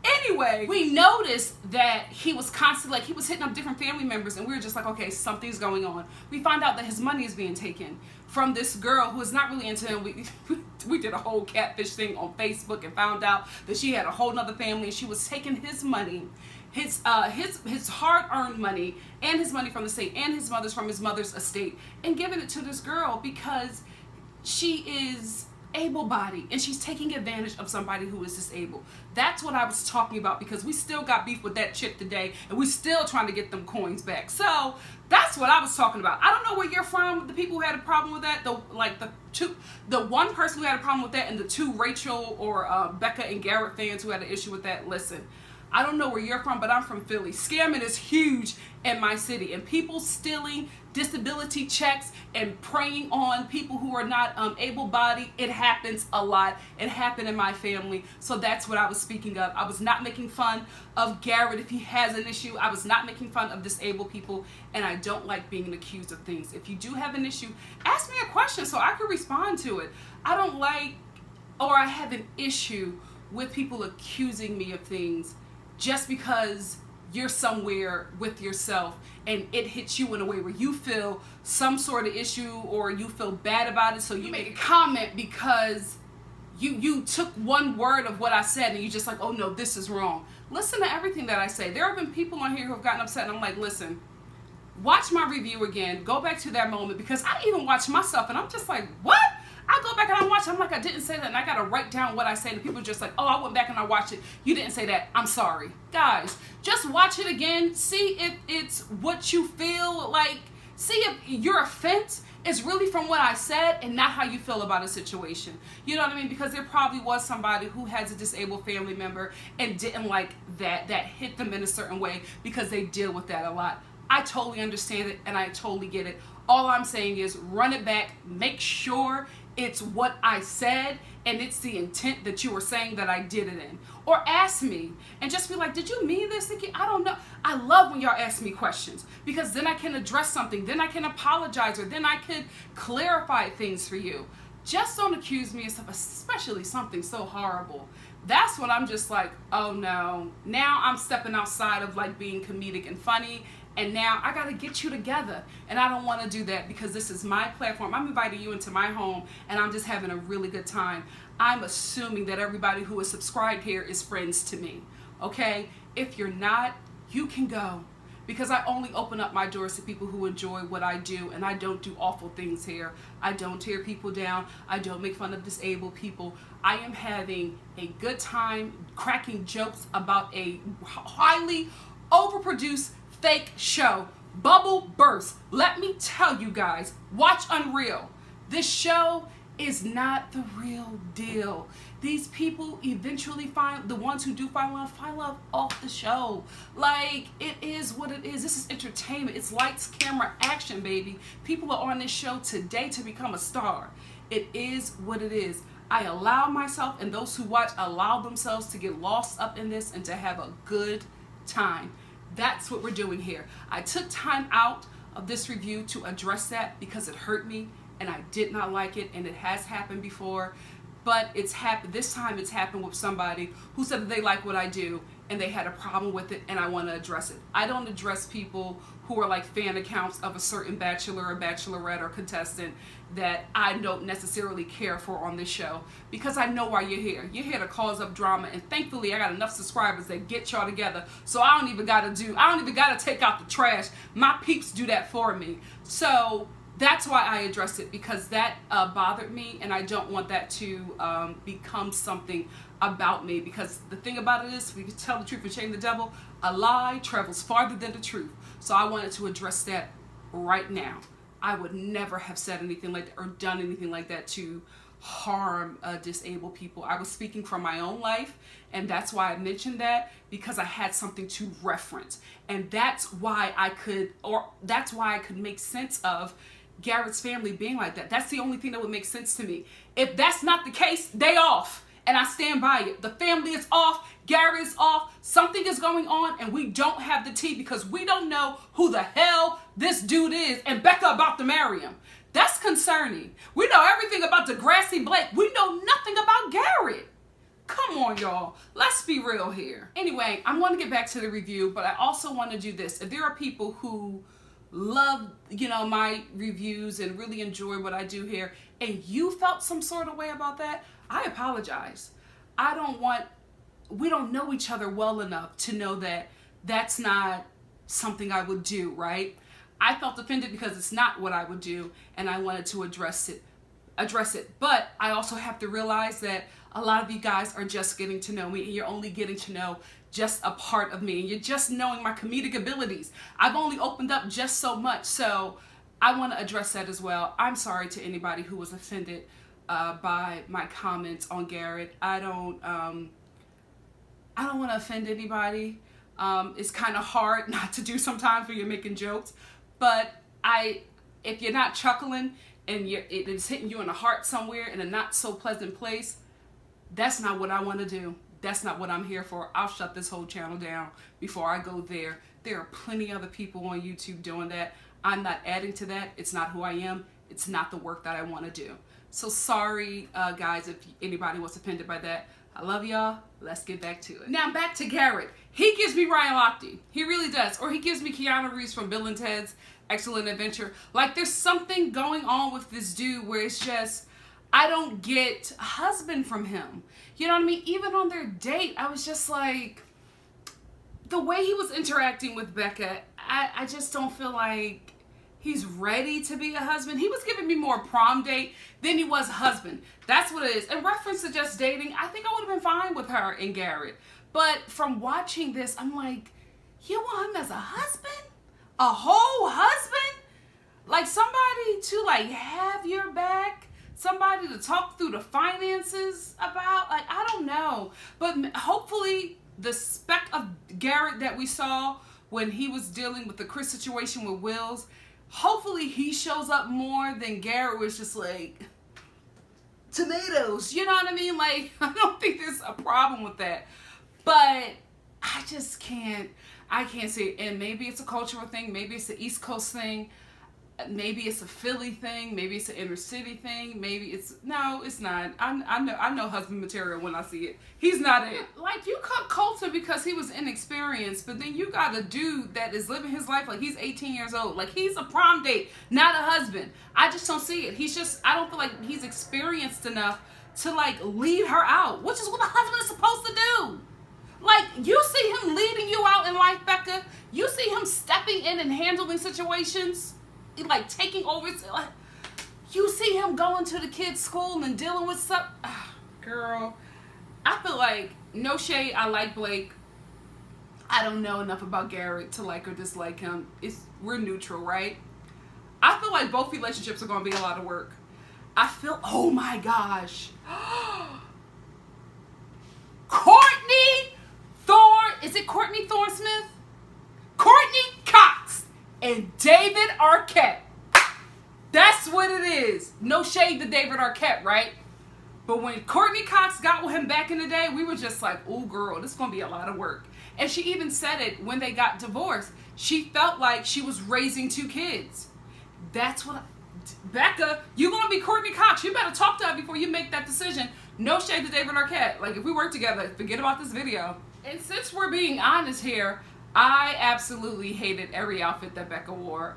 Anyway, we noticed that he was constantly, like, he was hitting up different family members, and we were just like, okay, something's going on. We find out that his money is being taken from this girl who is not really into him. We did a whole catfish thing on Facebook and found out that she had a whole nother family, and she was taking his money, his hard-earned money, and his money from the state, and his mother's from his mother's estate, and giving it to this girl because she is able-bodied and she's taking advantage of somebody who is disabled. That's what I was talking about, because we still got beef with that chick today, and we're still trying to get them coins back. So that's what I was talking about. I don't know where you're from, the people who had a problem with that, the one person who had a problem with that, and the two Rachel or Becca and Garrett fans who had an issue with that. Listen, I don't know where you're from, but I'm from Philly. Scamming is huge in my city, and people stealing disability checks and preying on people who are not able-bodied, it happens a lot. It happened in my family. So that's what I was speaking of. I was not making fun of Garrett if he has an issue. I was not making fun of disabled people, and I don't like being accused of things. If you do have an issue, ask me a question so I can respond to it. I don't like, or I have an issue with people accusing me of things just because you're somewhere with yourself and it hits you in a way where you feel some sort of issue or you feel bad about it, so you make a comment because you took one word of what I said and you just like, oh no, this is wrong. Listen to everything that I say. There have been people on here who have gotten upset, and I'm like, listen, watch my review again, go back to that moment, because I even watch myself and I'm just like, what? I go back and I watch it, I'm like, I didn't say that, and I gotta write down what I said, and people are just like, oh, I went back and I watched it, you didn't say that, I'm sorry. Guys, just watch it again, see if it's what you feel like, see if your offense is really from what I said and not how you feel about a situation. You know what I mean? Because there probably was somebody who has a disabled family member and didn't like that hit them in a certain way because they deal with that a lot. I totally understand it and I totally get it. All I'm saying is run it back, make sure it's what I said and it's the intent that you were saying that I did it in. Or ask me and just be like, did you mean this? I don't know. I love when y'all ask me questions, because then I can address something, then I can apologize, or then I could clarify things for you. Just don't accuse me of stuff, especially something so horrible. That's when I'm just like, oh no. Now I'm stepping outside of like being comedic and funny, and now I gotta get you together. And I don't wanna do that because this is my platform. I'm inviting you into my home and I'm just having a really good time. I'm assuming that everybody who is subscribed here is friends to me, okay? If you're not, you can go. because I only open up my doors to people who enjoy what I do, and I don't do awful things here. I don't tear people down. I don't make fun of disabled people. I am having a good time cracking jokes about a highly overproduced fake show. Bubble burst. Let me tell you guys, watch Unreal. This show is not the real deal. These people eventually find, the ones who do find love off the show. Like, it is what it is. This is entertainment. It's lights, camera, action, baby. People are on this show today to become a star. It is what it is. I allow myself, and those who watch allow themselves to get lost up in this and to have a good time. That's what we're doing here. I took time out of this review to address that because it hurt me and I did not like it, and it has happened before, but it's happened. This time it's happened with somebody who said that they like what I do and they had a problem with it, and I want to address it. I don't address people who are like fan accounts of a certain bachelor or bachelorette or contestant that I don't necessarily care for on this show, because I know why you're here. You're here to cause up drama, and thankfully I got enough subscribers that get y'all together, so I don't even gotta take out the trash. My peeps do that for me. So that's why I addressed it, because that bothered me, and I don't want that to become something about me, because the thing about it is, we can tell the truth and shame the devil. A lie travels farther than the truth. So I wanted to address that right now. I would never have said anything like that or done anything like that to harm disabled people. I was speaking from my own life, and that's why I mentioned that, because I had something to reference, and that's why I could make sense of Garrett's family being like that. That's the only thing that would make sense to me. If that's not the case, they off. And I stand by it. The family is off. Garrett is off. Something is going on, and we don't have the tea, because we don't know who the hell this dude is, and Becca about to marry him. That's concerning. We know everything about Degrassi Blake. We know nothing about Garrett. Come on, y'all. Let's be real here. Anyway, I'm going to get back to the review, but I also want to do this. If there are people who love, my reviews and really enjoy what I do here, and you felt some sort of way about that, I apologize. We don't know each other well enough to know that that's not something I would do, right? I felt offended because it's not what I would do, and I wanted to address it. But I also have to realize that a lot of you guys are just getting to know me, and you're only getting to know just a part of me, and you're just knowing my comedic abilities. I've only opened up just so much, so I want to address that as well. I'm sorry to anybody who was offended by my comments on Garrett. I don't want to offend anybody. It's kind of hard not to do sometimes when you're making jokes, but if you're not chuckling and it is hitting you in the heart somewhere in a not so pleasant place, that's not what I want to do. That's not what I'm here for. I'll shut this whole channel down before I go there. There are plenty other people on YouTube doing that. I'm not adding to that. It's not who I am. It's not the work that I want to do. So sorry, guys, if anybody was offended by that. I love y'all. Let's get back to it. Now back to Garrett. He gives me Ryan Lochte. He really does. Or he gives me Keanu Reeves from Bill and Ted's Excellent Adventure. Like, there's something going on with this dude where it's just, I don't get a husband from him. You know what I mean? Even on their date, I was just like, the way he was interacting with Becca, I just don't feel like he's ready to be a husband. He was giving me more prom date than he was husband. That's what it is. In reference to just dating, I think I would have been fine with her and Garrett. But from watching this, I'm like, you want him as a husband? A whole husband? Like somebody to like have your back? Somebody to talk through the finances about? Like, I don't know. But hopefully the spec of Garrett that we saw when he was dealing with the Chris situation with Wills, hopefully he shows up more than Garrett was just like, tomatoes. You know what I mean? Like, I don't think there's a problem with that. But I just can't say it. And maybe it's a cultural thing. Maybe it's the East Coast thing. Maybe it's a Philly thing. Maybe it's an inner city thing. Maybe it's, no, it's not. I know husband material when I see it. He's not it. Like, you cut Coulter because he was inexperienced, but then you got a dude that is living his life like he's 18 years old. Like, he's a prom date, not a husband. I just don't see it. I don't feel like he's experienced enough to like lead her out, which is what a husband is supposed to do. Like, you see him leading you out in life, Becca. You see him stepping in and handling situations, like taking over. Like, you see him going to the kids' school and dealing with stuff. Girl, I feel like, no shade, I like Blake. I don't know enough about Garrett to like or dislike him. We're neutral, right? I feel like both relationships are going to be a lot of work. I feel, oh my gosh. Courtney Thorne, is it Courtney Thorne Smith? Courtney Cox and David Arquette. That's what it is. No shade to David Arquette, right? But when Courtney Cox got with him back in the day, we were just like, oh girl, this is going to be a lot of work. And she even said it when they got divorced. She felt like she was raising 2 kids. That's what Becca, you're going to be Courtney Cox. You better talk to her before you make that decision. No shade to David Arquette. Like, if we work together, forget about this video. And since we're being honest here, I absolutely hated every outfit that Becca wore.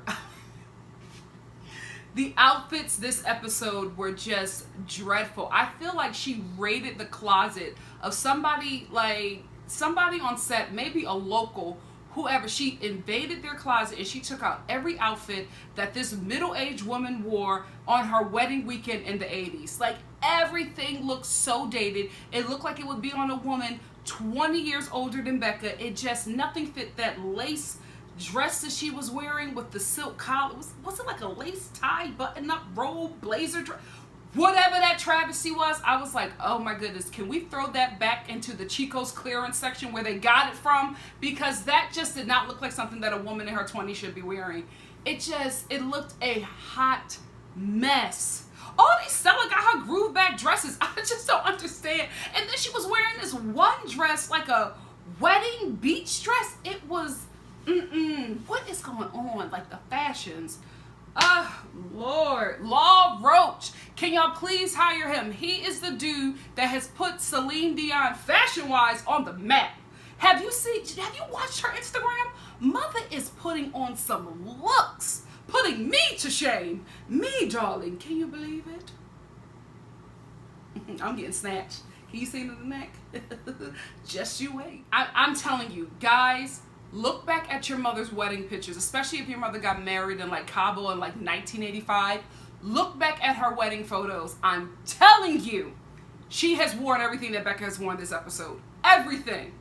The outfits this episode were just dreadful. I feel like she raided the closet of somebody on set, maybe a local, whoever. She invaded their closet and she took out every outfit that this middle-aged woman wore on her wedding weekend in the 80s. Like, everything looked so dated. It looked like it would be on a woman 20 years older than Becca. It just, nothing fit that lace dress that she was wearing with the silk collar. Was it like a lace tie, button-up robe, blazer dress? Whatever that travesty was, I was like, oh my goodness, can we throw that back into the Chico's clearance section where they got it from? Because that just did not look like something that a woman in her 20s should be wearing. It looked a hot mess. All these Stella got her groove back dresses. I just don't understand. And then she was wearing this one dress, like a wedding beach dress. It was, what is going on? Like, the fashions. Lord. Law Roach. Can y'all please hire him? He is the dude that has put Celine Dion fashion-wise on the map. Have you watched her Instagram? Mother is putting on some looks. Putting me to shame. Me, darling. Can you believe it? I'm getting snatched. Can you see it in the neck? Just you wait. I'm telling you, guys, look back at your mother's wedding pictures, especially if your mother got married in like Cabo in like 1985. Look back at her wedding photos. I'm telling you, she has worn everything that Becca has worn this episode. Everything.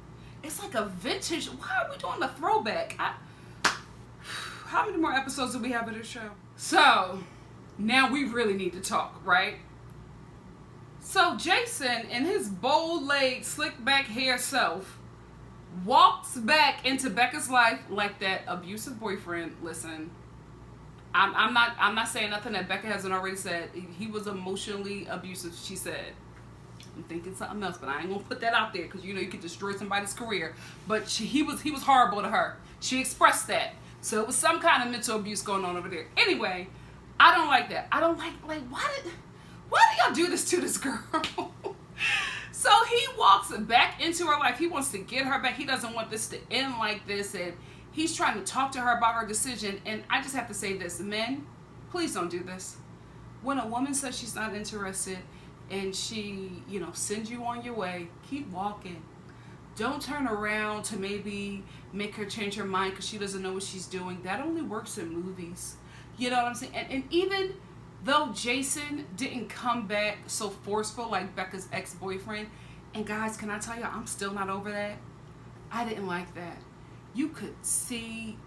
It's like a vintage. Why are we doing a throwback? How many more episodes do we have of this show? So, now we really need to talk, right? So, Jason, in his bold-legged, slick-back hair self, walks back into Becca's life like that abusive boyfriend. Listen, I'm not saying nothing that Becca hasn't already said. He was emotionally abusive, she said. I'm thinking something else, but I ain't gonna put that out there because you know you could destroy somebody's career. But he was horrible to her. She expressed that. So it was some kind of mental abuse going on over there. Anyway, I don't like that. I don't like why do y'all do this to this girl? So he walks back into her life. He wants to get her back. He doesn't want this to end like this, and he's trying to talk to her about her decision. And I just have to say this, men, please don't do this. When a woman says she's not interested and she, sends you on your way, keep walking. Don't turn around to maybe make her change her mind because she doesn't know what she's doing. That only works in movies. You know what I'm saying? And even though Jason didn't come back so forceful like Becca's ex-boyfriend, and guys, can I tell you, I'm still not over that. I didn't like that. You could see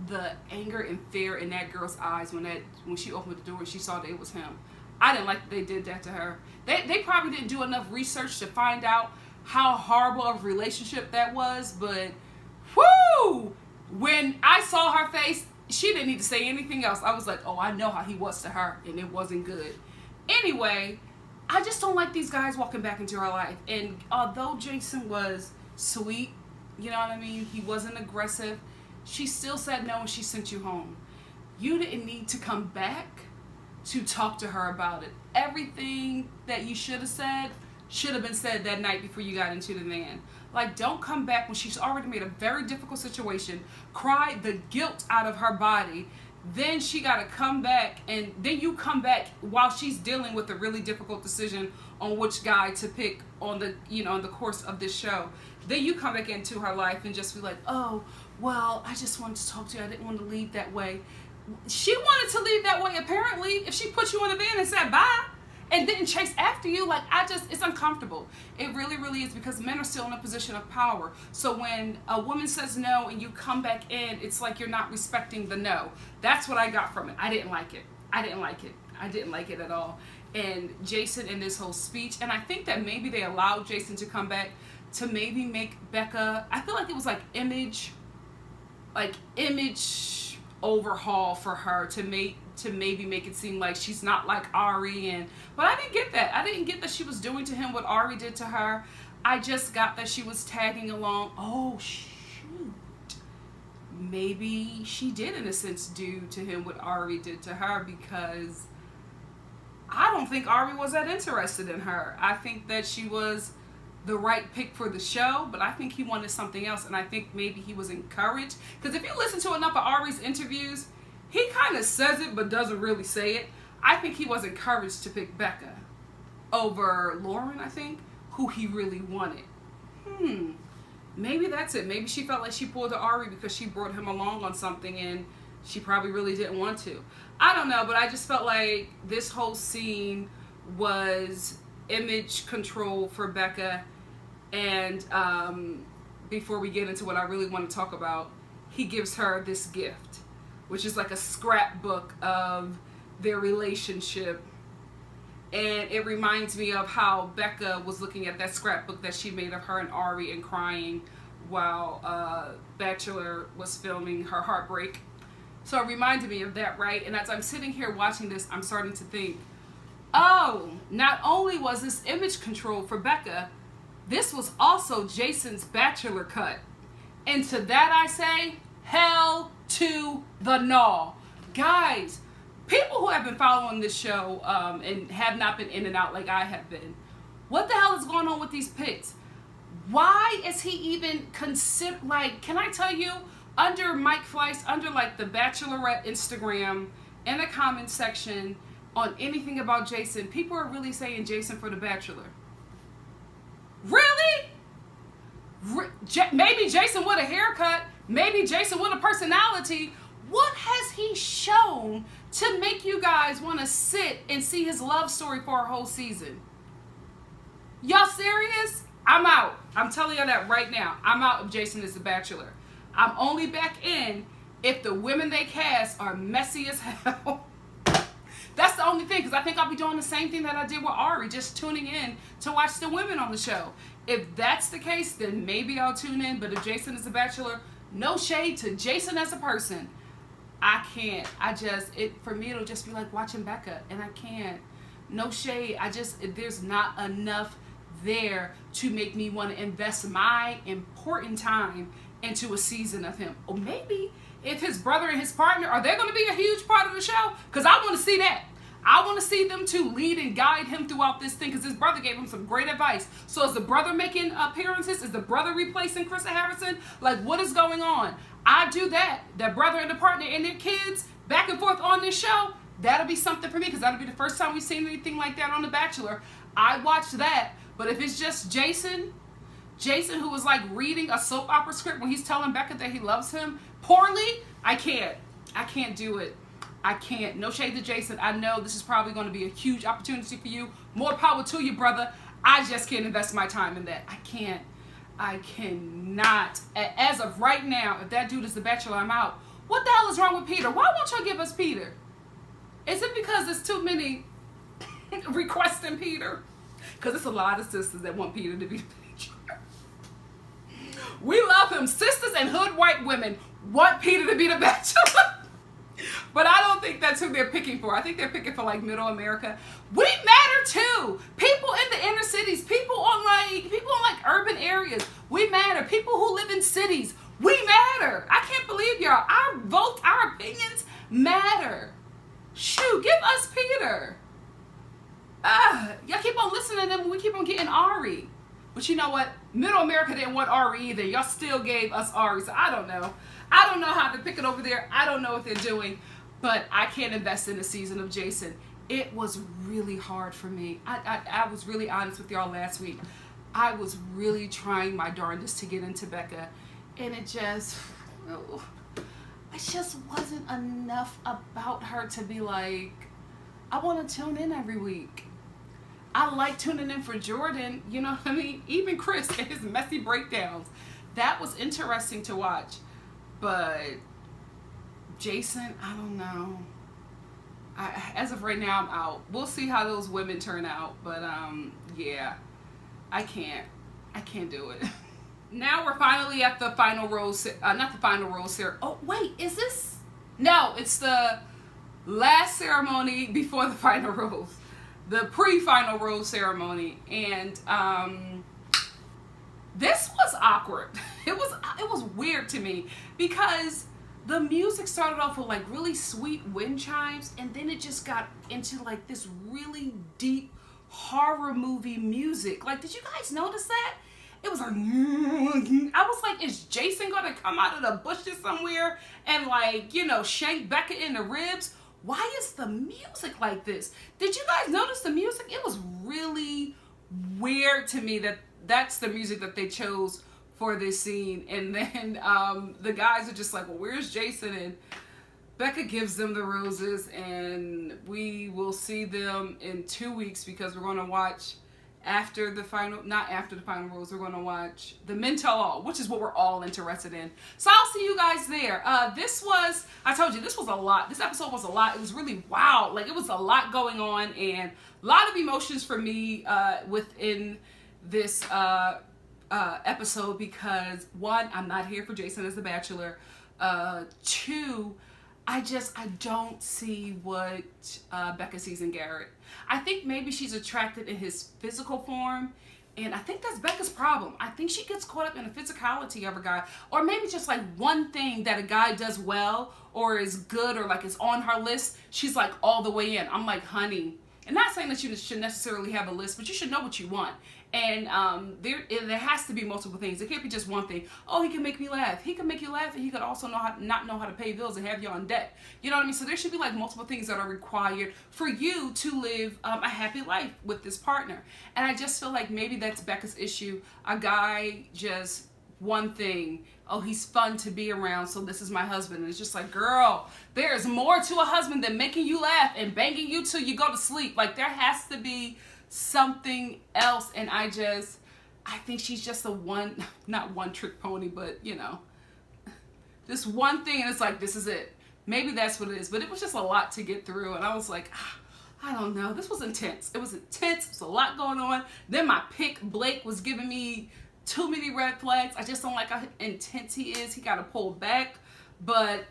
the anger and fear in that girl's eyes when she opened the door and she saw that it was him. I didn't like that they did that to her. They probably didn't do enough research to find out how horrible of a relationship that was, but whoo! When I saw her face, she didn't need to say anything else. I was like, oh, I know how he was to her, and it wasn't good. Anyway, I just don't like these guys walking back into her life. And although Jason was sweet, you know what I mean, he wasn't aggressive, she still said no and she sent you home. You didn't need to come back to talk to her about it. Everything that you should have said should have been said that night before you got into the van. Like, don't come back when she's already made a very difficult situation, cry the guilt out of her body, then she got to come back, and then you come back while she's dealing with a really difficult decision on which guy to pick on the, in the course of this show. then you come back into her life and just be like, oh, well, I just wanted to talk to you. I didn't want to leave that way. She wanted to leave that way, apparently. If she put you in a van and said bye and didn't chase after you, like, it's uncomfortable. It really, really is, because men are still in a position of power. So when a woman says no and you come back in, it's like you're not respecting the no. That's what I got from it. I didn't like it. I didn't like it at all. And Jason in this whole speech, and I think that maybe they allowed Jason to come back to maybe make Becca, I feel like it was like image overhaul for her to maybe make it seem like she's not like Ari. But I didn't get that. I didn't get that she was doing to him what Ari did to her. I just got that she was tagging along. Oh shoot, maybe she did in a sense do to him what Ari did to her, because I don't think Ari was that interested in her. I think that she was the right pick for the show, but I think he wanted something else, and I think maybe he was encouraged. Because if you listen to enough of Ari's interviews, he kind of says it but doesn't really say it. I think he was encouraged to pick Becca over Lauren, I think, who he really wanted. Maybe that's it. Maybe she felt like she pulled to Ari because she brought him along on something and she probably really didn't want to. I don't know, but I just felt like this whole scene was image control for Becca. And before we get into what I really want to talk about, he gives her this gift, which is like a scrapbook of their relationship. And it reminds me of how Becca was looking at that scrapbook that she made of her and Ari and crying while Bachelor was filming her heartbreak. So it reminded me of that, right? And as I'm sitting here watching this, I'm starting to think, oh, not only was this image control for Becca, this was also Jason's Bachelor cut. And to that I say, hell to the no. Guys, people who have been following this show and have not been in and out like I have been, what the hell is going on with these pics? Why is he even like, can I tell you, under Mike Fleiss, under like the Bachelorette Instagram, in the comment section on anything about Jason, people are really saying Jason for the Bachelor. Really? Maybe Jason with a haircut, maybe Jason with a personality. What has he shown to make you guys want to sit and see his love story for a whole season? Y'all serious? I'm out. I'm telling you that right now. I'm out of Jason as the Bachelor. I'm only back in if the women they cast are messy as hell. That's the only thing, because I think I'll be doing the same thing that I did with Ari, just tuning in to watch the women on the show. If that's the case, then maybe I'll tune in. But if Jason is the Bachelor, no shade to Jason as a person, I can't. For me, it'll just be like watching Becca, and I can't. No shade. There's not enough there to make me want to invest my important time into a season of him. Or maybe if his brother and his partner, are they going to be a huge part of the show? Because I want to see that. I want to see them two lead and guide him throughout this thing, because his brother gave him some great advice. So is the brother making appearances? Is the brother replacing Krista Harrison? Like, what is going on? I do that. The brother and the partner and their kids back and forth on this show. That'll be something for me, because that'll be the first time we've seen anything like that on The Bachelor. I watch that. But if it's just Jason who was like reading a soap opera script when he's telling Becca that he loves him poorly, I can't do it. I can't. No shade to Jason. I know this is probably going to be a huge opportunity for you. More power to you, brother. I just can't invest my time in that. I cannot. As of right now, if that dude is the Bachelor, I'm out. What the hell is wrong with Peter? Why won't y'all give us Peter? Is it because there's too many requesting Peter? Because it's a lot of sisters that want Peter to be the Bachelor. We love him. Sisters and hood white women want Peter to be the Bachelor. But I don't think that's who they're picking for. I think they're picking for like middle America. We matter too. People in the inner cities, people on like urban areas, we matter. People who live in cities, we matter. I can't believe y'all. Our votes, our opinions matter. Shoot, give us Peter. Y'all keep on listening to them when we keep on getting Ari. But you know what? Middle America didn't want Ari either. Y'all still gave us Ari. So I don't know. I don't know how to pick it over there. I don't know what they're doing. But I can't invest in the season of Jason. It was really hard for me. I was really honest with y'all last week. I was really trying my darndest to get into Becca, and it just wasn't enough about her to be like, I want to tune in every week. I like tuning in for Jordan, you know what I mean? Even Chris and his messy breakdowns. That was interesting to watch. But Jason, I don't know. As of right now, I'm out. We'll see how those women turn out. But yeah, I can't do it. Now we're finally at the final rose, not the final rose here. Oh wait, is this? No, it's the last ceremony before the final rose. The pre-final rose ceremony. And this was awkward. It was weird to me because the music started off with like really sweet wind chimes, and then it just got into like this really deep horror movie music. Like, did you guys notice that? It was like, I was like, is Jason gonna come out of the bushes somewhere and like, you know, shank Becca in the ribs? Why is the music like this? Did you guys notice the music? It was really weird to me that that's the music that they chose for this scene. And then the guys are just like, well, where's Jason? And Becca gives them the roses, and we will see them in 2 weeks because we're going to watch after the final, not after the final rose, we're going to watch The Men Tell All, which is what we're all interested in. So I'll see you guys there. This was, I told you, this was a lot. This episode was a lot. It was really wow. Like, it was a lot going on and a lot of emotions for me within this episode because, one, I'm not here for Jason as the Bachelor. Two, I don't see what Becca sees in Garrett. I think maybe she's attracted in his physical form, and I think that's Becca's problem. I think she gets caught up in the physicality of a guy, or maybe just like one thing that a guy does well or is good or like is on her list, she's like all the way in. I'm like, honey, and not saying that you should necessarily have a list, but you should know what you want. And there has to be multiple things. It can't be just one thing. Oh, he can make me laugh. He can make you laugh, and he could also not know how to pay bills and have you on debt. You know what I mean? So there should be like multiple things that are required for you to live a happy life with this partner. And I just feel like maybe that's Becca's issue. A guy just one thing. Oh, he's fun to be around, so this is my husband. And it's just like, girl, there's more to a husband than making you laugh and banging you till you go to sleep. Like, there has to be something else. And I think she's just not one trick pony, but you know, this one thing, and it's like, this is it. Maybe that's what it is. But it was just a lot to get through, and I was like, I don't know. This was intense. It was intense. It was a lot going on. Then my pick, Blake, was giving me too many red flags. I just don't like how intense he is. He got to pull back, but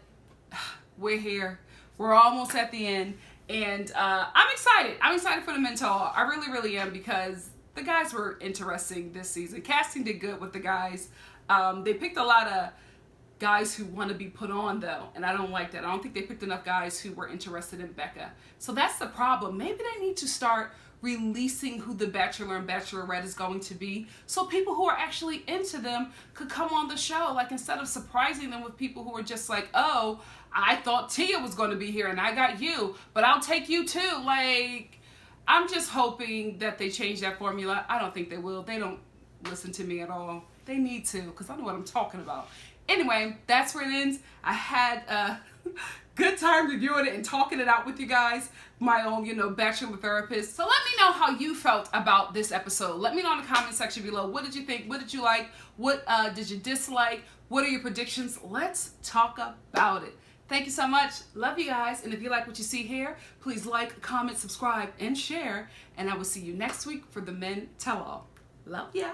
we're here. We're almost at the end. And I'm excited. I'm excited for the Men Tell All. I really, really am, because the guys were interesting this season. Casting did good with the guys. They picked a lot of guys who want to be put on, though, and I don't like that. I don't think they picked enough guys who were interested in Becca. So that's the problem. Maybe they need to start releasing who the Bachelor and Bachelorette is going to be, so people who are actually into them could come on the show. Like, instead of surprising them with people who are just like, oh, I thought Tia was going to be here and I got you, but I'll take you too. Like, I'm just hoping that they change that formula. I don't think they will. They don't listen to me at all. They need to, because I know what I'm talking about. Anyway, that's where it ends. I had a good time reviewing it and talking it out with you guys, my own, Bachelor therapist. So let me know how you felt about this episode. Let me know in the comment section below. What did you think? What did you like? What did you dislike? What are your predictions? Let's talk about it. Thank you so much. Love you guys. And if you like what you see here, please like, comment, subscribe, and share. And I will see you next week for the Men Tell All. Love ya.